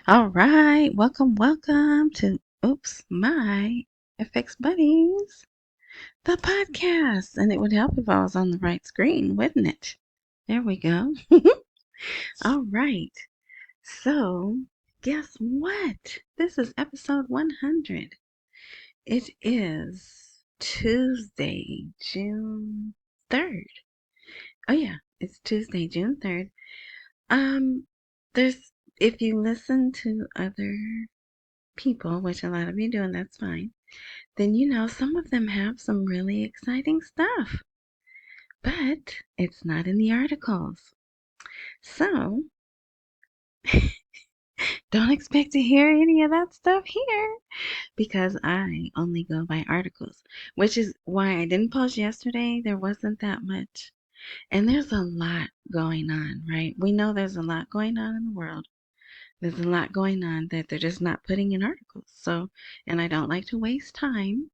All right, welcome to my FX Buddies, the podcast. And it would help if I was on the right screen, wouldn't it? There we go. All right, so guess what? This is episode 100. It is Tuesday, June 3rd. Oh, yeah, it's Tuesday, June 3rd. Um, there's, if you listen to other people, which a lot of you do, and that's fine, then you know some of them have some really exciting stuff, but it's not in the articles. So don't expect to hear any of that stuff here because I only go by articles, which is why I didn't post yesterday. There wasn't that much. And there's a lot going on, right? We know there's a lot going on in the world. There's a lot going on that they're just not putting in articles. So, and I don't like to waste time.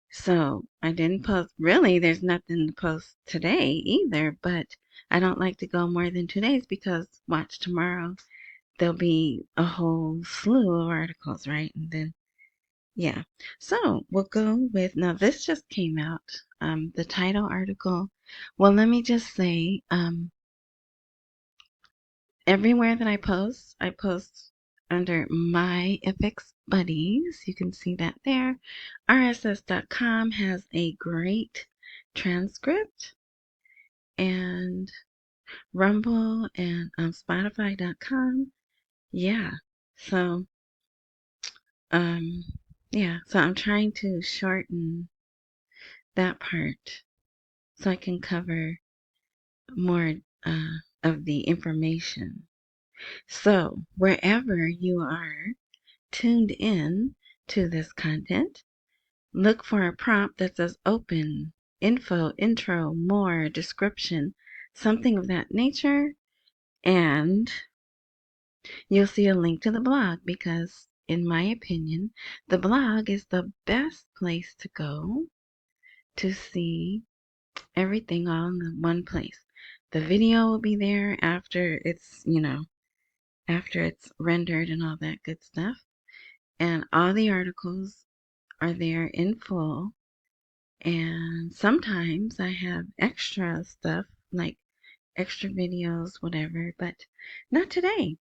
So I didn't post. Really, there's nothing to post today either, but I don't like to go more than 2 days because watch tomorrow. There'll be a whole slew of articles, right? And then, yeah. So we'll go with, now this just came out, the title article. Well, let me just say, everywhere that I post under my FX Buddies. You can see that there. RSS.com has a great transcript, and Rumble and Spotify.com. Yeah. So, um, yeah. So I'm trying to shorten that part so I can cover more of the information. So, wherever you are tuned in to this content, look for a prompt that says open, info, intro, more, description, something of that nature, and you'll see a link to the blog because, in my opinion, the blog is the best place to go to see everything all in the one place. The video will be there after after it's rendered and all that good stuff. And all the articles are there in full. And sometimes I have extra stuff, like extra videos, whatever, but not today.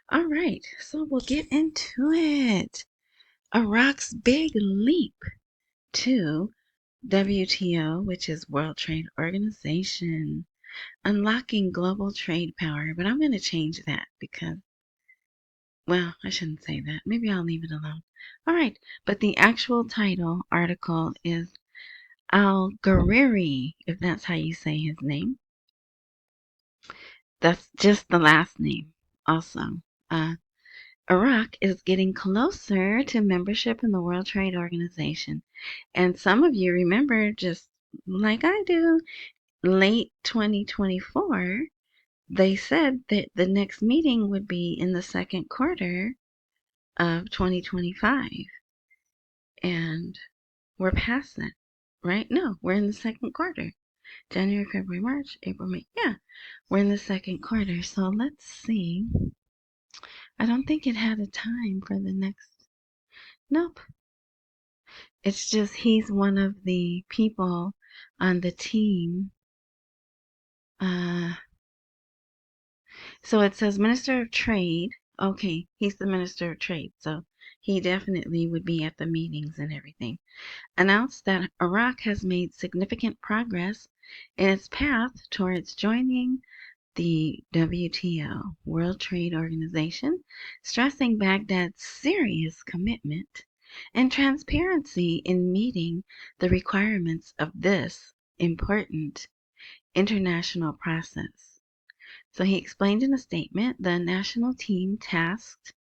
All right, so we'll get into it. Iraq's big leap to WTO, which is World Trade Organization, unlocking global trade power. But I'm going to change that because, well, I shouldn't say that. Maybe I'll leave it alone. All right, but the actual title article is Al-Ghurairi, if that's how you say his name. That's just the last name. Also, uh, Iraq is getting closer to membership in the World Trade Organization. And some of you remember, just like I do, late 2024, they said that the next meeting would be in the second quarter of 2025. And we're past that, right? No, we're in the second quarter. January, February, March, April, May. Yeah, we're in the second quarter. So let's see. I don't think it had a time for the next. Nope. It's just he's one of the people on the team. So it says Minister of Trade. Okay, he's the Minister of Trade. So he definitely would be at the meetings and everything. Announced that Iraq has made significant progress in its path towards joining the WTO, World Trade Organization, stressing Baghdad's serious commitment and transparency in meeting the requirements of this important international process. So he explained in a statement the national team tasked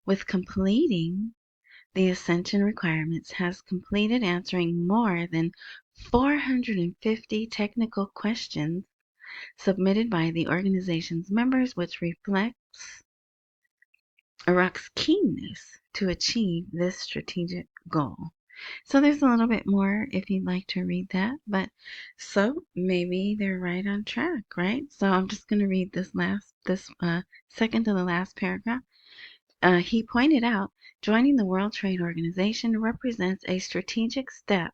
with completing the ascension requirements has completed answering more than 450 technical questions submitted by the organization's members, which reflects Iraq's keenness to achieve this strategic goal. So there's a little bit more if you'd like to read that, but so maybe they're right on track, right? So I'm just going to read this second to the last paragraph. he pointed out joining the World Trade Organization represents a strategic step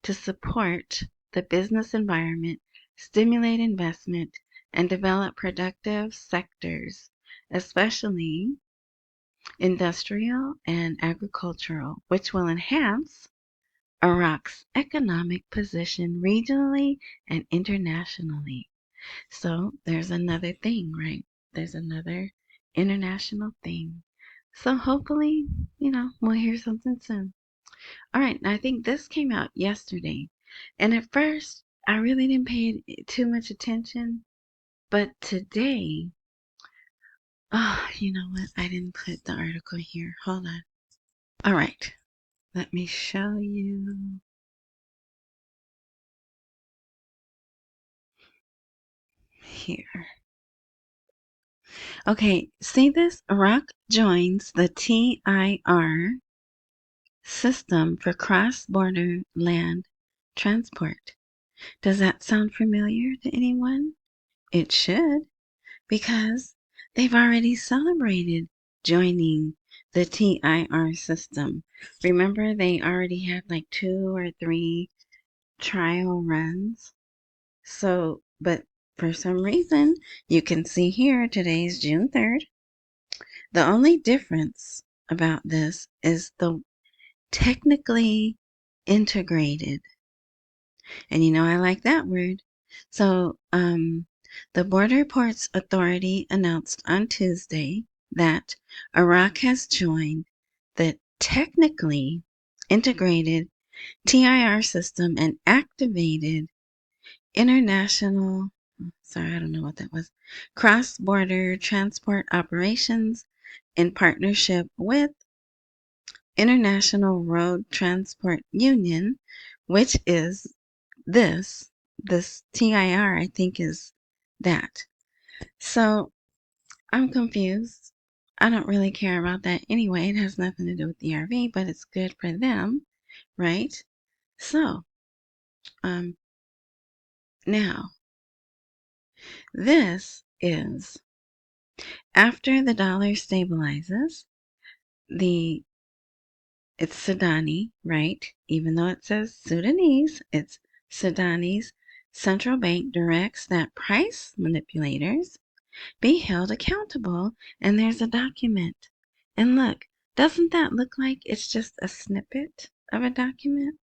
to support the business environment, stimulate investment, and develop productive sectors, especially industrial and agricultural, which will enhance Iraq's economic position regionally and internationally. So there's another thing, right? There's another international thing. So hopefully, we'll hear something soon. All right, now I think this came out yesterday. And at first, I really didn't pay too much attention. But today, oh, you know what? I didn't put the article here. Hold on. All right, let me show you here. Okay, see this? Iraq joins the TIR system for cross-border land transport. Does that sound familiar to anyone? It should, because they've already celebrated joining the TIR system. Remember, they already had like 2 or 3 trial runs. So, but for some reason, you can see here, today's June 3rd. The only difference about this is the technically integrated. And I like that word. So, the Border Ports Authority announced on Tuesday that Iraq has joined the technically integrated TIR system and activated international, sorry, I don't know what that was, cross-border transport operations in partnership with International Road Transport Union, which is this TIR, I think, is that. So I'm confused. I don't really care about that anyway. It has nothing to do with the RV, but it's good for them, right? So, now, this is after the dollar stabilizes, it's Sudani, right? Even though it says Sudanese, it's Sudanese Central Bank directs that price manipulators be held accountable, and there's a document. And look, doesn't that look like it's just a snippet of a document?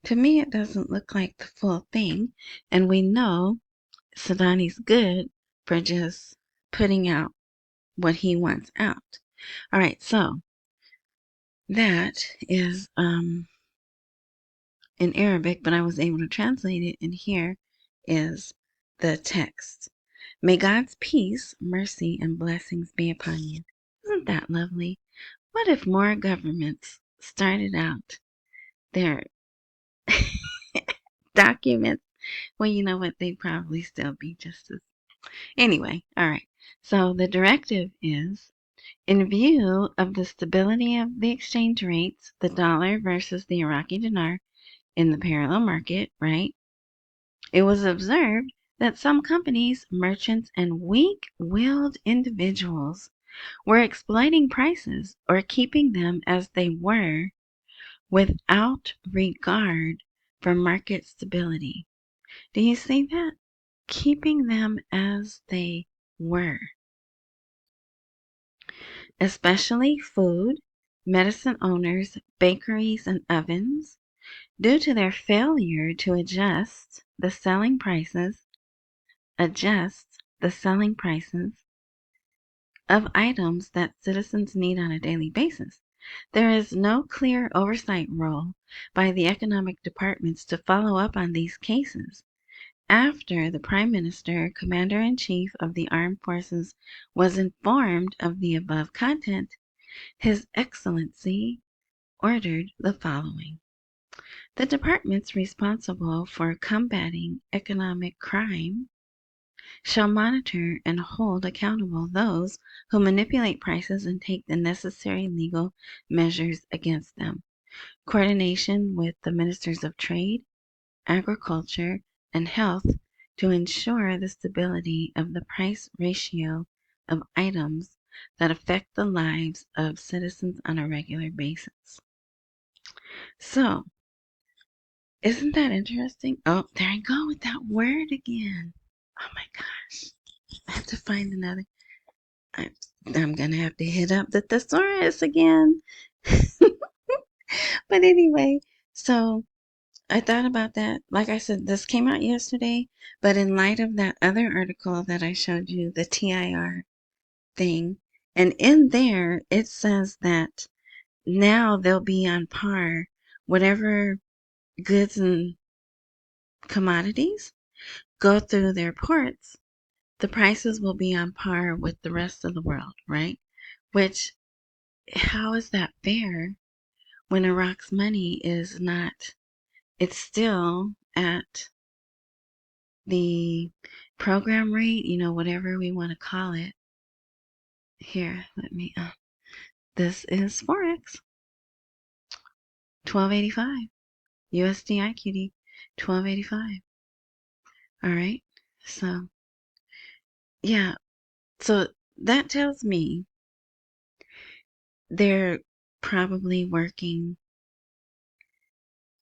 To me, it doesn't look like the full thing, and we know Sudani's good for just putting out what he wants out. All right, so that is in Arabic, but I was able to translate it, and here is the text. May God's peace, mercy, and blessings be upon you. Isn't that lovely? What if more governments started out their documents? Well, you know what? They'd probably still be just as. Anyway, all right. So the directive is, in view of the stability of the exchange rates, the dollar versus the Iraqi dinar in the parallel market, right? It was observed that some companies, merchants, and weak-willed individuals were exploiting prices or keeping them as they were without regard for market stability. Do you see that? Keeping them as they were. Especially food, medicine owners, bakeries, and ovens, due to their failure to adjust the selling prices of items that citizens need on a daily basis. There is no clear oversight role by the economic departments to follow up on these cases. After the Prime Minister, Commander-in-Chief of the Armed Forces, was informed of the above content, His Excellency ordered the following. The departments responsible for combating economic crime shall monitor and hold accountable those who manipulate prices and take the necessary legal measures against them. Coordination with the Ministers of Trade, Agriculture, and Health to ensure the stability of the price ratio of items that affect the lives of citizens on a regular basis. So, isn't that interesting? Oh, there I go with that word again. Oh my gosh. I have to find another. I'm going to have to hit up the thesaurus again. But anyway, so I thought about that. Like I said, this came out yesterday, but in light of that other article that I showed you, the TIR thing, and in there it says that now they'll be on par, whatever goods and commodities go through their ports, the prices will be on par with the rest of the world, right? Which, how is that fair when Iraq's money is not, it's still at the program rate, whatever we want to call it. Here, this is Forex, 1285, USD IQD, 1285. All right, so, yeah, so that tells me they're probably working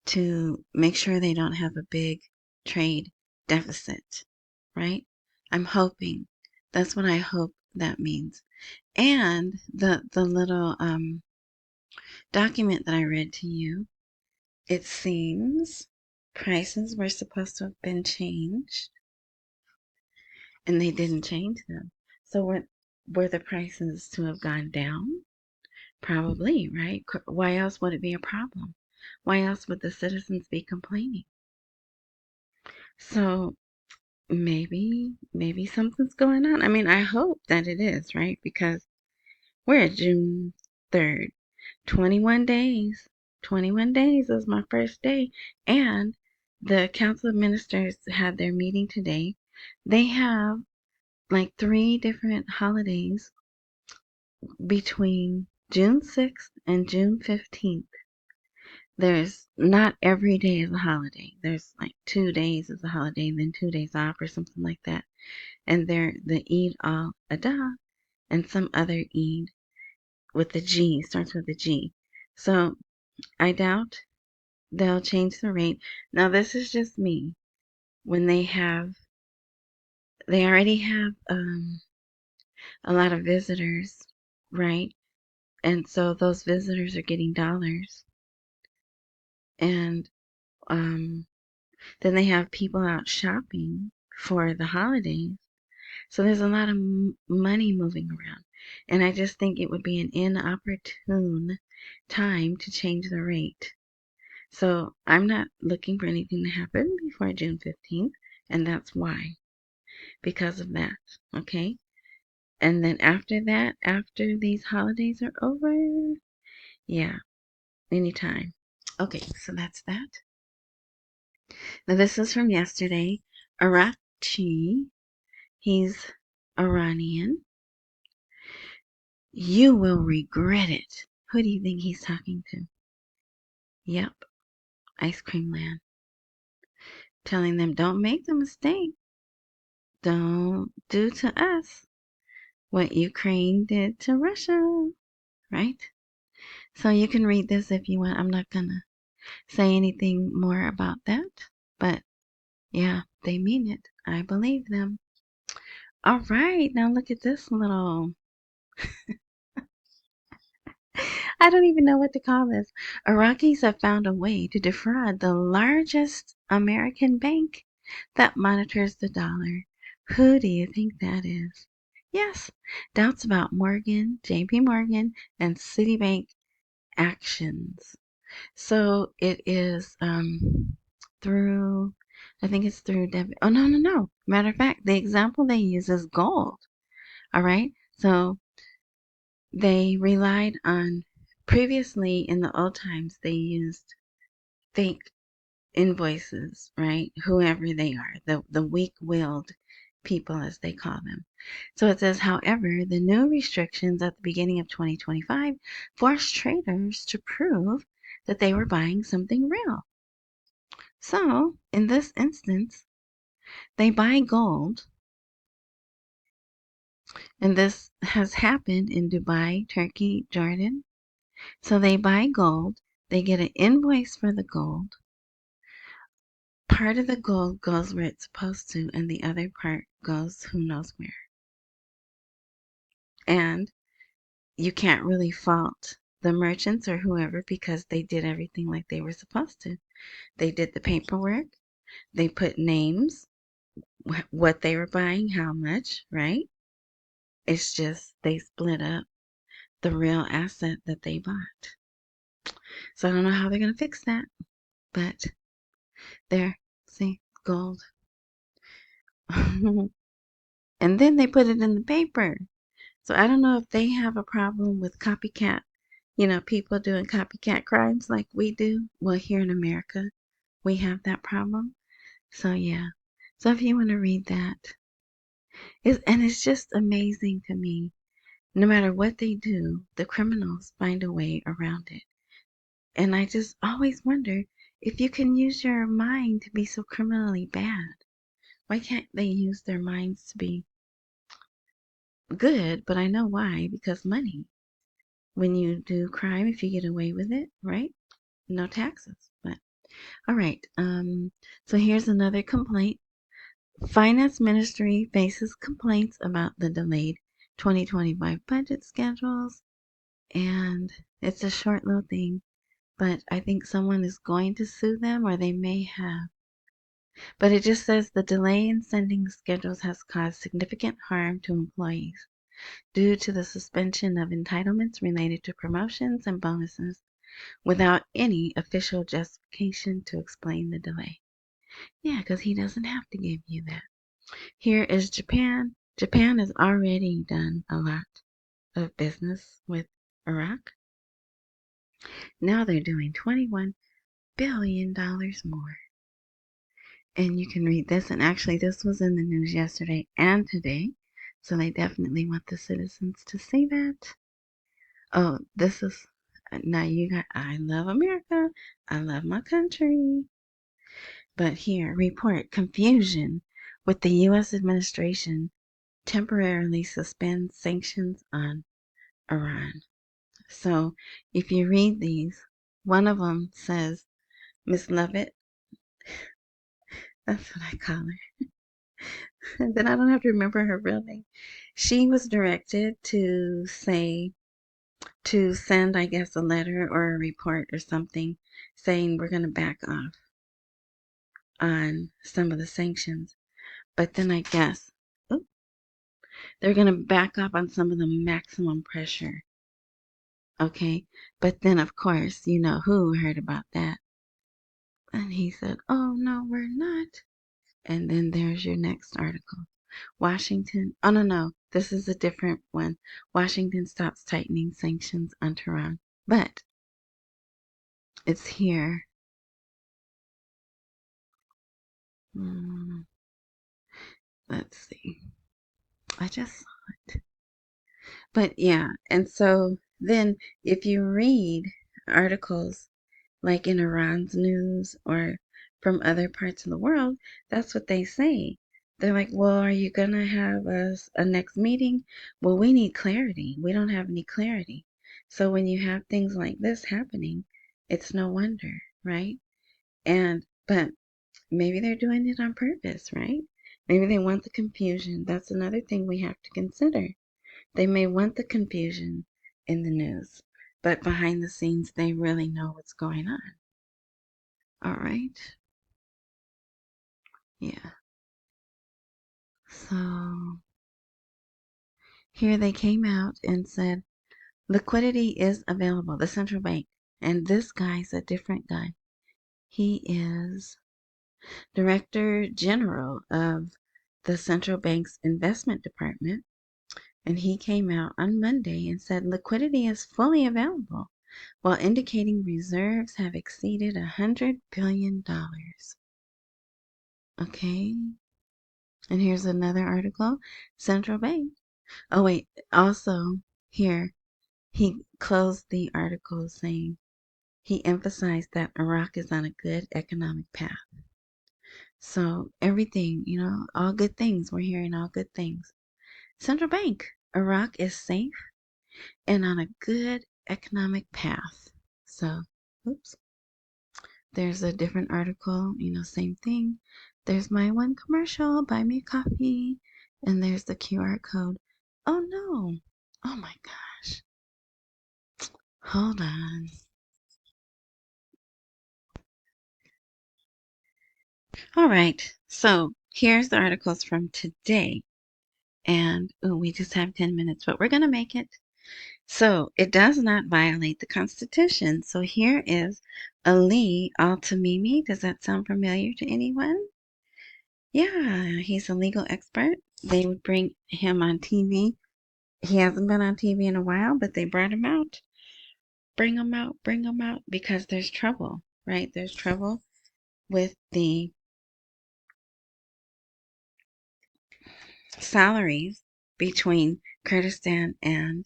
to make sure they don't have a big trade deficit, right? I'm hoping. That's what I hope that means. And the little document that I read to you, it seems prices were supposed to have been changed, and they didn't change them. So were the prices to have gone down? Probably, right? Why else would it be a problem? Why else would the citizens be complaining? So maybe something's going on. I mean, I hope that it is, right? Because we're at June 3rd. 21 days. 21 days is my first day. And the Council of Ministers had their meeting today. They have like 3 different holidays between June 6th and June 15th. There's not every day is a holiday. There's like 2 days is a holiday and then 2 days off or something like that. And they're the Eid al-Adha and some other Eid with the G, starts with the G. So I doubt they'll change the rate. Now this is just me. When they already have a lot of visitors, right? And so those visitors are getting dollars. And then they have people out shopping for the holidays. So there's a lot of money moving around. And I just think it would be an inopportune time to change the rate. So I'm not looking for anything to happen before June 15th. And that's why. Because of that. Okay? And then after that, after these holidays are over, yeah, anytime. Okay, so that's that. Now this is from yesterday. Iraqi, he's Iranian. You will regret it. Who do you think he's talking to? Yep, Ice Cream Land. Telling them, don't make the mistake. Don't do to us what Ukraine did to Russia, right? So you can read this if you want. I'm not going to say anything more about that, but yeah, they mean it. I believe them. All right, now look at this little, I don't even know what to call this. Iraqis have found a way to defraud the largest American bank that monitors the dollar. Who do you think that is? Yes, doubts about Morgan, JP Morgan, and Citibank actions. So it is through, I think it's through debit. Oh, no. Matter of fact, the example they use is gold. All right. So they relied on, previously in the old times, they used fake invoices, right? Whoever they are, the weak-willed people, as they call them. So it says, however, the new restrictions at the beginning of 2025 forced traders to prove that they were buying something real. So, in this instance, they buy gold And this has happened in Dubai, Turkey, Jordan. So they buy gold. They get an invoice for the gold. Part of the gold goes where it's supposed to, and the other part goes who knows where. And you can't really fault the merchants or whoever because they did everything like they were supposed to. They did the paperwork. They put names, what they were buying, how much, right? It's just they split up the real asset that they bought. So I don't know how they're going to fix that, but there, see, gold. And then they put it in the paper. So I don't know if they have a problem with copycat, people doing copycat crimes like we do. Well, here in America, we have that problem. So yeah. So if you want to read that, it's just amazing to me. No matter what they do, the criminals find a way around it. And I just always wonder, if you can use your mind to be so criminally bad, why can't they use their minds to be good? But I know why, because money. When you do crime, if you get away with it, right? No taxes. But all right. So here's another complaint. Finance Ministry faces complaints about the delayed 2025 budget schedules, and it's a short little thing, but I think someone is going to sue them, or they may have. But it just says the delay in sending schedules has caused significant harm to employees due to the suspension of entitlements related to promotions and bonuses without any official justification to explain the delay. Yeah, because he doesn't have to give you that. Here is Japan. Japan has already done a lot of business with Iraq. Now they're doing $21 billion more. And you can read this. And actually, this was in the news yesterday and today. So they definitely want the citizens to see that. Oh, this is, now you got, I love America. I love my country. But here, report confusion with the U.S. administration temporarily suspends sanctions on Iran. So if you read these, one of them says, Miss Lovett, that's what I call her. And then I don't have to remember her real name. She was directed to send, I guess, a letter or a report or something saying we're going to back off on some of the sanctions. But then I guess they're going to back off on some of the maximum pressure. Okay. But then, of course, you know who heard about that. And he said, oh, no, we're not. And then there's your next article. Washington, oh, no, this is a different one. Washington stops tightening sanctions on Tehran. But it's here. Let's see. I just saw it. But yeah, and so then if you read articles like in Iran's news or from other parts of the world, that's what they say. They're like, well, are you going to have a next meeting? Well, we need clarity. We don't have any clarity. So when you have things like this happening, it's no wonder, right? But maybe they're doing it on purpose, right? Maybe they want the confusion. That's another thing we have to consider. They may want the confusion in the news, but behind the scenes, they really know what's going on. All right. Yeah. So here they came out and said liquidity is available, the central bank. And this guy's a different guy. He is Director General of the central bank's investment department. And he came out on Monday and said liquidity is fully available, while indicating reserves have exceeded $100 billion. Okay. And here's another article. Central Bank. Oh, wait. Also, here, he closed the article saying he emphasized that Iraq is on a good economic path. So everything, all good things. We're hearing all good things. Central Bank. Iraq is safe and on a good economic path. So, oops, there's a different article, same thing. There's my one commercial, buy me a coffee, and there's the QR code. Oh no, oh my gosh, hold on. All right, so here's the articles from today. And we just have 10 minutes, but we're going to make it. So it does not violate the Constitution. So here is Ali Al-Tamimi. Does that sound familiar to anyone? Yeah, he's a legal expert. They would bring him on TV. He hasn't been on TV in a while, but they brought him out. Bring him out, bring him out, because there's trouble, right? There's trouble with the salaries between Kurdistan and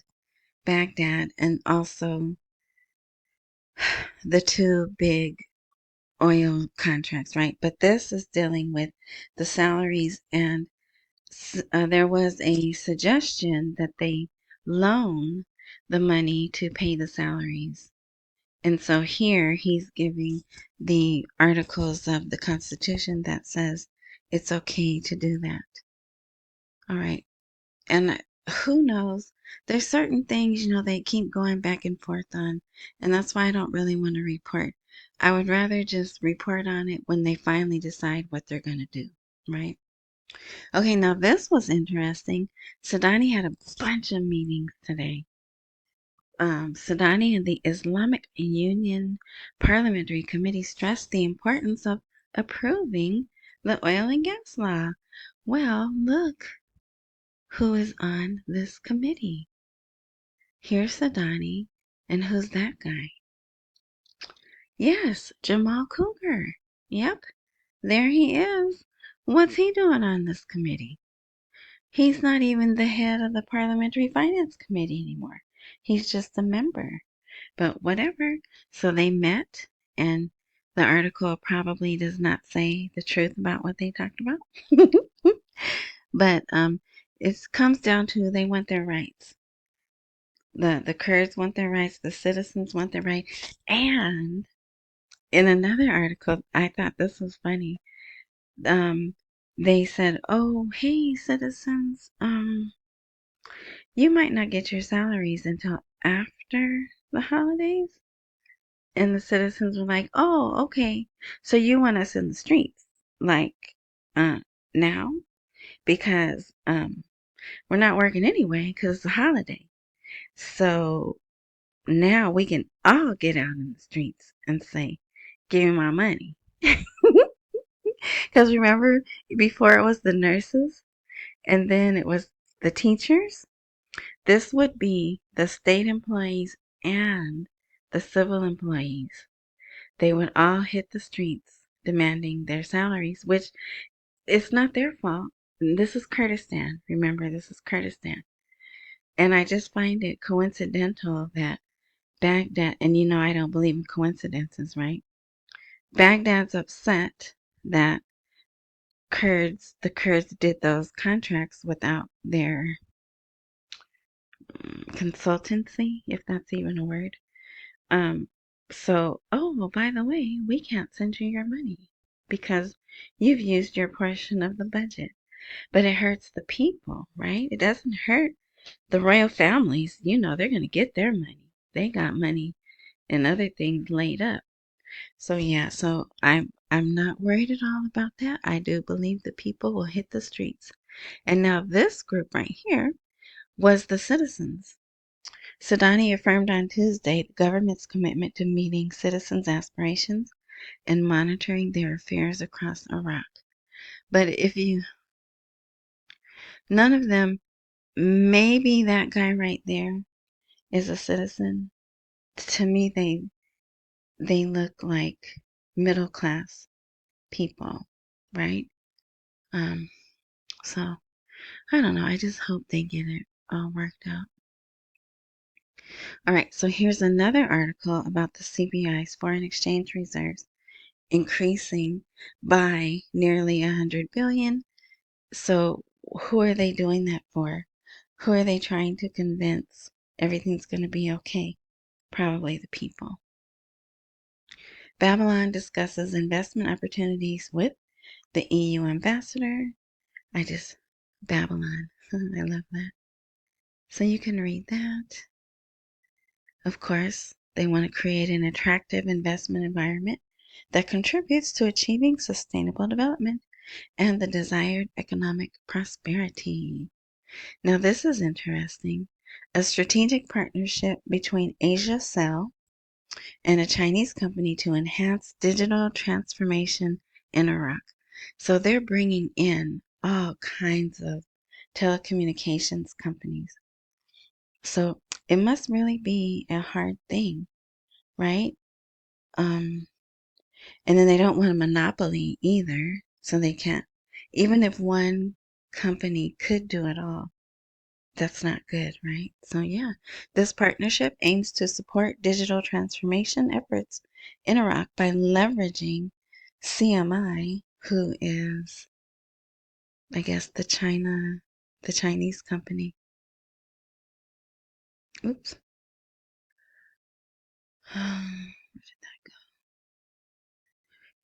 Baghdad, and also the two big oil contracts, right? But this is dealing with the salaries, and there was a suggestion that they loan the money to pay the salaries. And so here he's giving the articles of the Constitution that says it's okay to do that. All right. And who knows? There's certain things, they keep going back and forth on, and that's why I don't really want to report. I would rather just report on it when they finally decide what they're going to do, right? Okay, now this was interesting. Sudani had a bunch of meetings today. Sudani and the Islamic Union Parliamentary Committee stressed the importance of approving the oil and gas law. Well, look who is on this committee. Here's Sudani, and who's that guy? Yes, Jamal Cougar. Yep, there he is. What's he doing on this committee? He's not even the head of the Parliamentary Finance Committee anymore. He's just a member. But whatever. So they met, and the article probably does not say the truth about what they talked about. But it comes down to they want their rights. The Kurds want their rights, the citizens want their rights. And in another article, I thought this was funny. They said, "Oh, hey, citizens, you might not get your salaries until after the holidays." And the citizens were like, "Oh, okay. So you want us in the streets, like, now? Because we're not working anyway because it's a holiday. So now we can all get out in the streets and say, 'Give me my money.'" Because remember, before it was the nurses and then it was the teachers. This would be the state employees and the civil employees. They would all hit the streets demanding their salaries, which it's not their fault. This is Kurdistan. Remember, this is Kurdistan. And I just find it coincidental that Baghdad, and I don't believe in coincidences, right? Baghdad's upset that the Kurds did those contracts without their consultancy, if that's even a word. So, oh, by the way, we can't send you your money because you've used your portion of the budget. But it hurts the people, right? It doesn't hurt the royal families. They're going to get their money. They got money and other things laid up. So yeah, so I'm not worried at all about that. I do believe the people will hit the streets. And now this group right here was the citizens. Sudani affirmed on Tuesday the government's commitment to meeting citizens' aspirations and monitoring their affairs across Iraq. But none of them, maybe that guy right there is a citizen. To me, they look like middle class people, right? Um, so I don't know. I just hope they get it all worked out. All right, so here's another article about the CBI's foreign exchange reserves increasing by nearly 100 billion. So who are they doing that for? Who are they trying to convince everything's going to be okay? Probably the people. Babylon discusses investment opportunities with the EU ambassador. Babylon. I love that. So you can read that. Of course, they want to create an attractive investment environment that contributes to achieving sustainable development and the desired economic prosperity. Now, this is interesting. A strategic partnership between Asia Cell and a Chinese company to enhance digital transformation in Iraq. So they're bringing in all kinds of telecommunications companies. So it must really be a hard thing, right? And then they don't want a monopoly either, so they can't. Even if one company could do it all, that's not good, right? So yeah, this partnership aims to support digital transformation efforts in Iraq by leveraging CMI, who is, I guess, the Chinese company. Oops.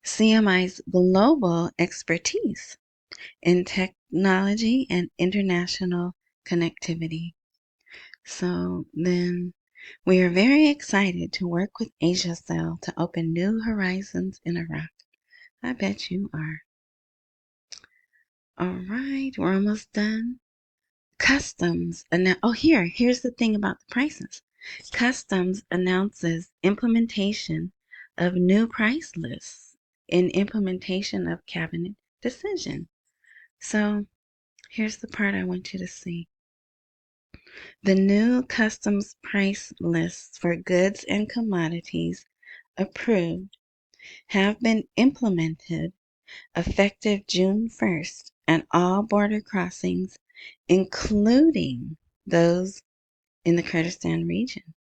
CMI's global expertise in technology and international connectivity. So then we are very excited to work with AsiaCell to open new horizons in Iraq. I bet you are. All right, we're almost done. Customs. Here's the thing about the prices. Customs announces implementation of new price lists in implementation of cabinet decision. So here's the part I want you to see. The new customs price lists for goods and commodities approved have been implemented effective June 1st at all border crossings, including those in the Kurdistan region.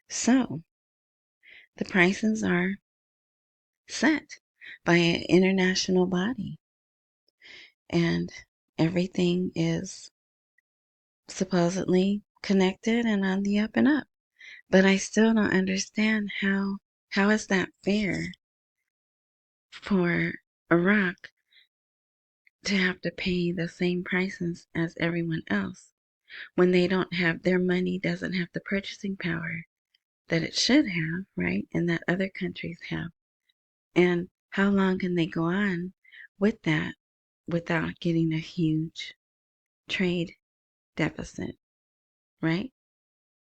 So the prices are set by an international body, and everything is supposedly connected and on the up and up. But I still don't understand how is that fair for Iraq to have to pay the same prices as everyone else when they don't have their money doesn't have the purchasing power that it should have, right? And that other countries have. And how long can they go on with that without getting a huge trade deficit, right?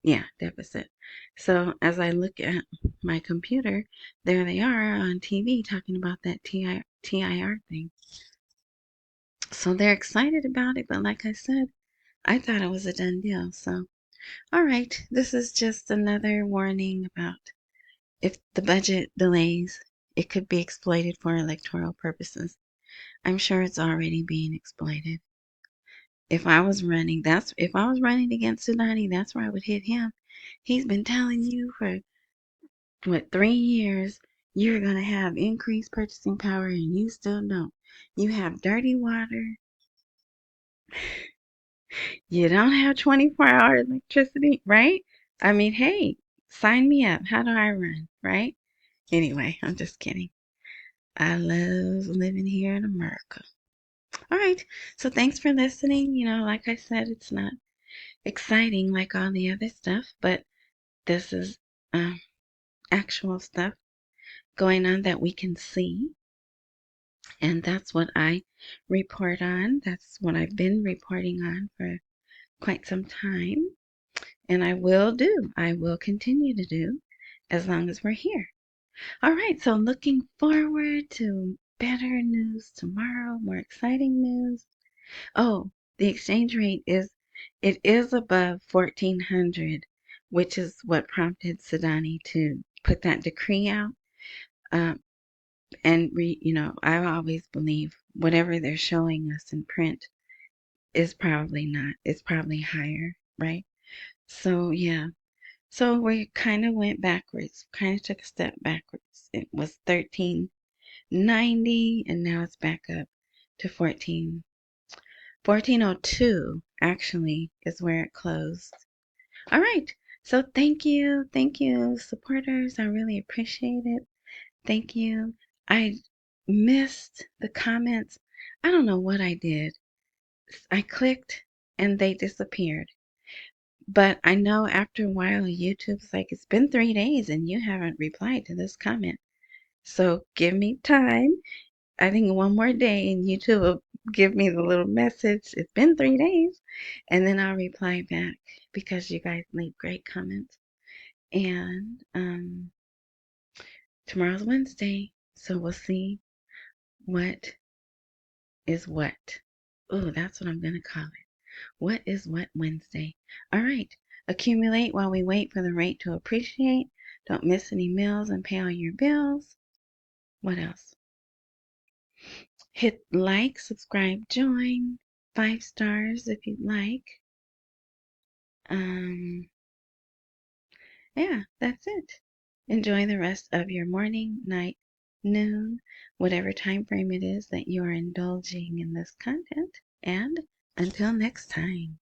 Yeah, deficit. So as I look at my computer, there they are on TV talking about that TIR thing. So they're excited about it, but like I said, I thought it was a done deal. So, all right, this is just another warning about if the budget delays, it could be exploited for electoral purposes. I'm sure it's already being exploited. If I was running against Sudani, that's where I would hit him. He's been telling you for 3 years you're gonna have increased purchasing power and you still don't. You have dirty water. You don't have 24-hour electricity, right? I mean, hey, sign me up. How do I run, right? Anyway, I'm just kidding. I love living here in America. All right, so thanks for listening. Like I said, it's not exciting like all the other stuff, but this is actual stuff going on that we can see. And that's what I report on. That's what I've been reporting on for quite some time. And I will continue to do as long as we're here. All right, so looking forward to better news tomorrow, more exciting news. Oh, the exchange rate is above 1400, which is what prompted Sudani to put that decree out. I always believe whatever they're showing us in print is probably not. It's probably higher, right? So yeah. So we kind of went backwards, kind of took a step backwards. It was 1390 and now it's back up to 1402. actually is where it closed. All right. So thank you. Thank you, supporters. I really appreciate it. Thank you. I missed the comments. I don't know what I did. I clicked and they disappeared. But I know after a while, YouTube's like, it's been 3 days and you haven't replied to this comment. So give me time. I think one more day and YouTube will give me the little message. It's been 3 days. And then I'll reply back because you guys leave great comments. And tomorrow's Wednesday. So we'll see what is what. Ooh, that's what I'm going to call it. What is what Wednesday? All right. Accumulate while we wait for the rate to appreciate. Don't miss any meals and pay all your bills. What else? Hit like, subscribe, join. 5 stars if you'd like. Yeah, that's it. Enjoy the rest of your morning, night, noon, whatever time frame it is that you are indulging in this content. And until next time.